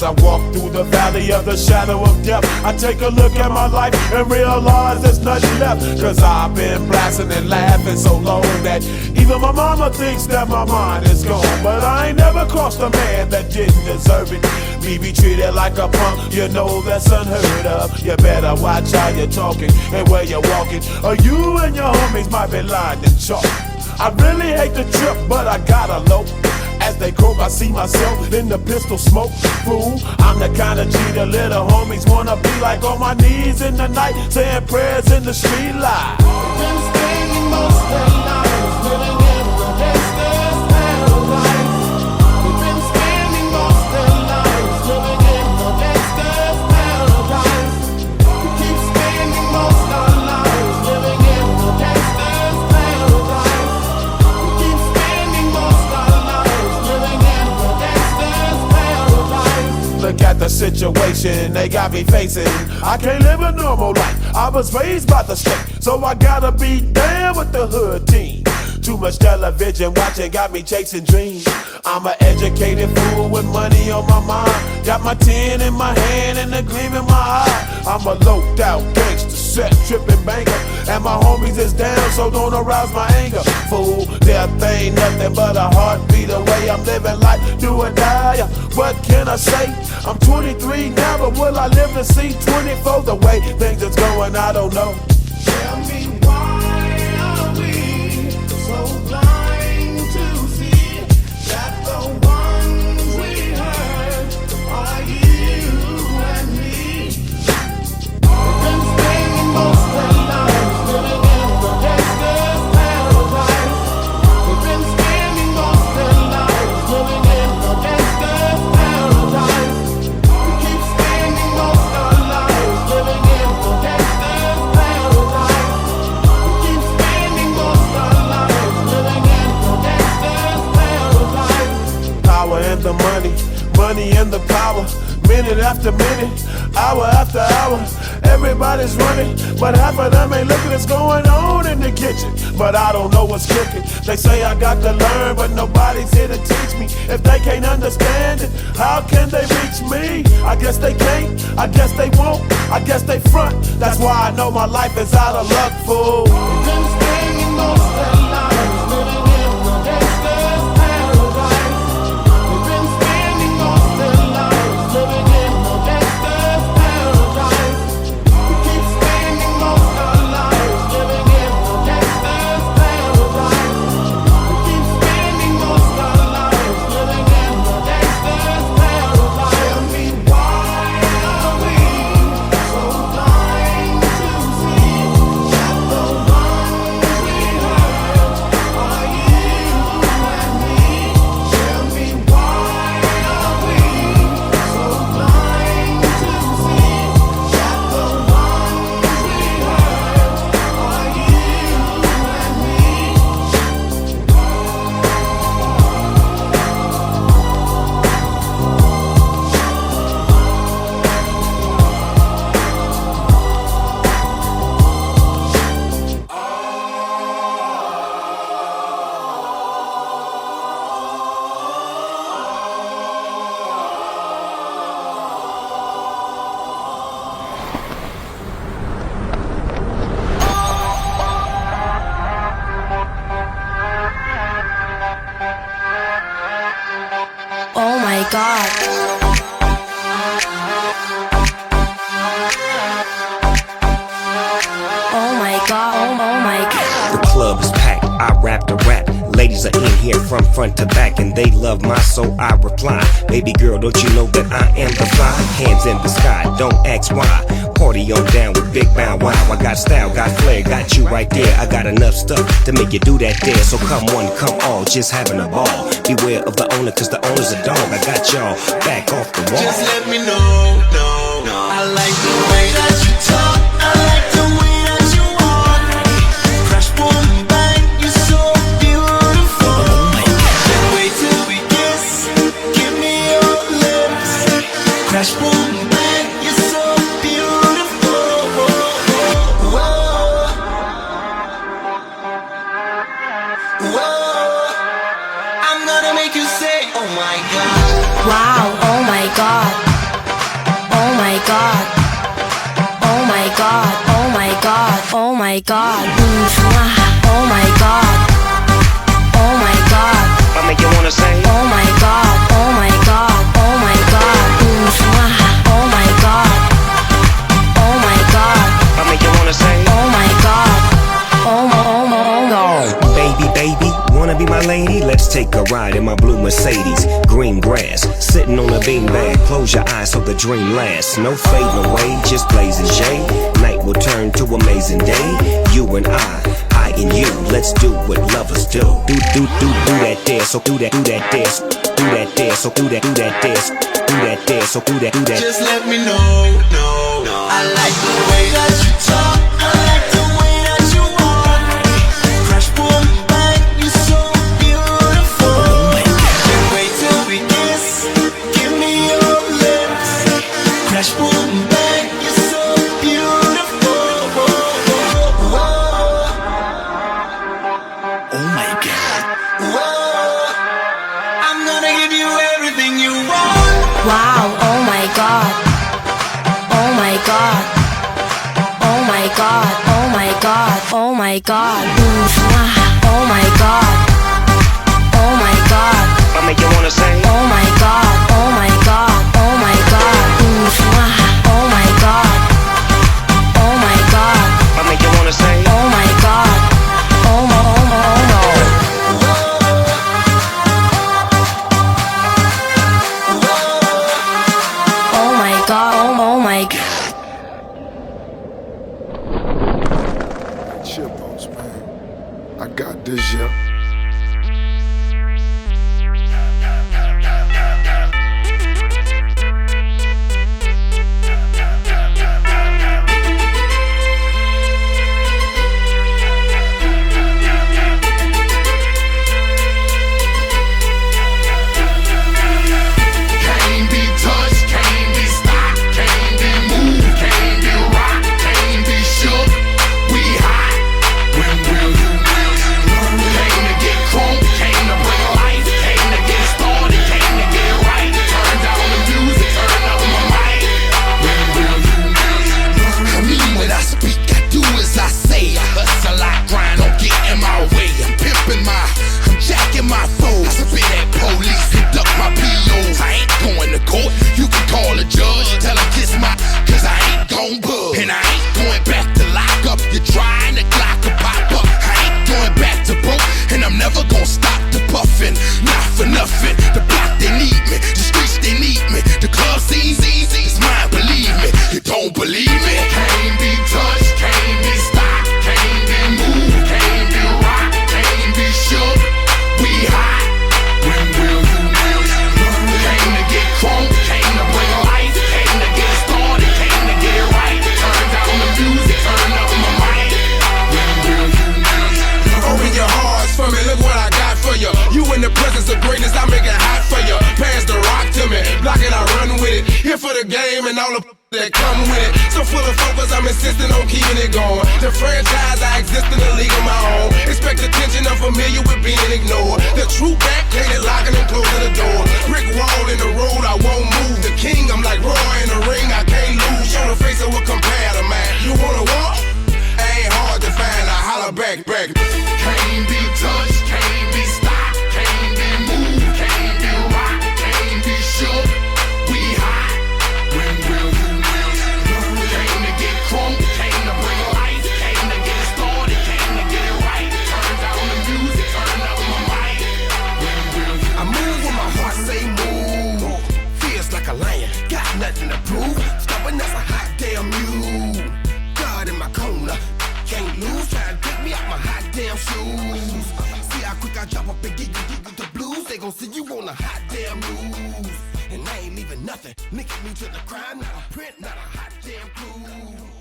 As I walk through the valley of the shadow of death, I take a look at my life and realize there's nothing left. Cause I've been blasting and laughing so long that even my mama thinks that my mind is gone. But I ain't never crossed a man that didn't deserve it. Me be treated like a punk, you know that's unheard of. You better watch how you're talking and where you're walking, or you and your homies might be lying in chalk. I really hate the trip, but I gotta low. As they croak, I see myself in the pistol smoke. Fool, I'm the kind of G the little homies wanna be like, on my knees in the night, saying prayers in the street light. Been spending most of their lives living in the gangster's paradise. We've been spending most of their lives living in the gangster's paradise. We keep spending most of our lives living in the gangster's paradise. We keep spending most of our lives living in the gangster's paradise. Look at the situation they got me facing. I can't live a normal life. I was raised by the state, so I gotta be down with the hood team. Too much television watching got me chasing dreams. I'm an educated fool with money on my mind. Got my tin in my hand and a gleam in my eye. I'm a loped out gangster, set tripping banker, and my homies is down, so don't arouse my anger. Fool, death ain't nothing but a heartbeat away. I'm living life, do or die. What can I say? I'm 23 now, but will I live to see 24? The way things is going, I don't know. Tell me, why are we so blind to see that the ones we hurt are you and me? We've been spending most of our lives living in the gangster's paradise. We've been spending most of our lives living in the gangster's paradise. We keep spending most of our lives living in the gangster's paradise. We keep spending most of our lives living in the gangster's paradise. Power and the money, money and the power. Minute after minute, hour after hour, everybody's running, but half of them ain't looking what's going on in the kitchen. But I don't know what's cooking. They say I got to learn, but nobody's here to teach me. If they can't understand it, how can they reach me? I guess they can't, I guess they won't, I guess they front. That's why I know my life is out of luck, fool. We've been spending most of our lives living in the gangster's paradise. We've been spending most of our lives living in the gangster's paradise. We keep spending most of our lives living in the gangster's paradise. We keep spending most of our lives living in the gangster's paradise. Tell me, why are we so blind to see that the ones we hurt are you and me? Tell me, why are we so blind to see that the ones we hurt are you and me? Oh my god. Oh my god, oh my god. The club is packed, I rap the rap. Ladies are in here from front to back, and they love my soul, I reply. Baby girl, don't you know that I am the fly? Hands in the sky, don't ask why. Party on down with Big Bow Wow. I got style, got flair, got you right there. I got enough stuff to make you do that there. So come one, come all, just having a ball. Beware of the owner, cause the owner's a dog. I got y'all back off the wall. Just let me know, no. I like the way that you talk. I like the way that you walk. Crash, boom, bang, you're so beautiful. Can't wait till we kiss. Give me your lips. Crash, boom, bang, you're so beautiful. Whoa. Whoa. I'm gonna make you say, oh my god. Wow, oh my god. my god. Oh my god. Oh my god. I make you wanna say, Oh my god. Oh my god. Oh my god. Oh my god. Oh my god. I make you wanna say, Oh my god. Oh my god. baby, baby, wanna be my lady? Let's take a ride in my blue Mercedes. Green grass, sitting on a beanbag. Close your eyes so the dream lasts. No fading away, just blazing shade. Night will turn to amazing day. You and I and you. Let's do what lovers do. Do that dance, so do that dance. Do that dance, so do that dance. Do that dance, so do that. Just let me know, I like the way that you talk. I like the way that you walk. Crash, boom, bang, you're so beautiful. Can't wait till we kiss. Give me your lips. Crash, boom, bang, you're so beautiful. Oh my God. Whoa. I'm gonna give you everything you want. Wow, oh my god. Oh my god. Oh my god. Oh my god. Oh my god. Oh my god. Oh my god. I make you wanna say, Oh my god. Oh my god. Oh my god. Oh my god. Oh my god. I make you wanna say, Oh my god. Oh my Oh my god. Oh my god. Chipos, man. I got this, yeah. Can't be touched, can't be stopped, can't be moved, can't be rocked, can't be shook. We hot. When will you learn? Came to get crunk, came to bring life, came to get started, came to get right. Turn down the music, turn up my mic. When will you learn? I mean what I speak, I do as I say. I hustle, I grind, don't get in my way. I'm pimping I'm jacking my foes. I spit at police, conduct my POs. I ain't going to court, you can call a judge. Tell him kiss cause I ain't gon' bug. And I ain't going back to lock up. You're trying to clock a pop up. I ain't going back to broke, and I'm never gon' stop the puffin'. Not for nothing, the block they need me, the streets they need me, the club scene's easy, it's mine, believe me. You don't believe me? Can't be touched, can't be stopped, can't be moved, can't be rocked, can't be shook. We hot. When will you learn? Came to get crunk, came to bring life, came to get started, came to get right. Turn down the music, turn up my mic. When will you learn? Open your hearts for me, look what I got for you. You in the presence of greatness, I make it hot for you. Pass the rock to me, block it, I run with it. Here for the game and all the that come with it. So full of focus, I'm insisting on keeping it going. The franchise, I exist in a league of my own. Expect attention, I'm familiar with being ignored. The true back, plated, locking and closing the door. Brick wall in the road, I won't move. The king, I'm like Roy in the ring, I can't lose. Show the face of what compare to man. You wanna walk? Ain't hard to find, I holler back. Can't be touched, can't be stopped, can't be moved, can't be rocked, can't be shook. We hot. When will you learn? Came to get crunk, came to bring life, came to get started, came to get right. Turn down the music, turn up my mic. When will you I move when my heart say move. Feels like a lion, got nothing to prove. Stubborn as a hot damn mule. God in my corner, can't lose. Try to pick me out my hot damn shoes. See how quick I drop up and get you the blues. They gon' see you on the hot damn news. And I ain't leaving nothing. Linking me to the crime, not a print, not a hot damn clue.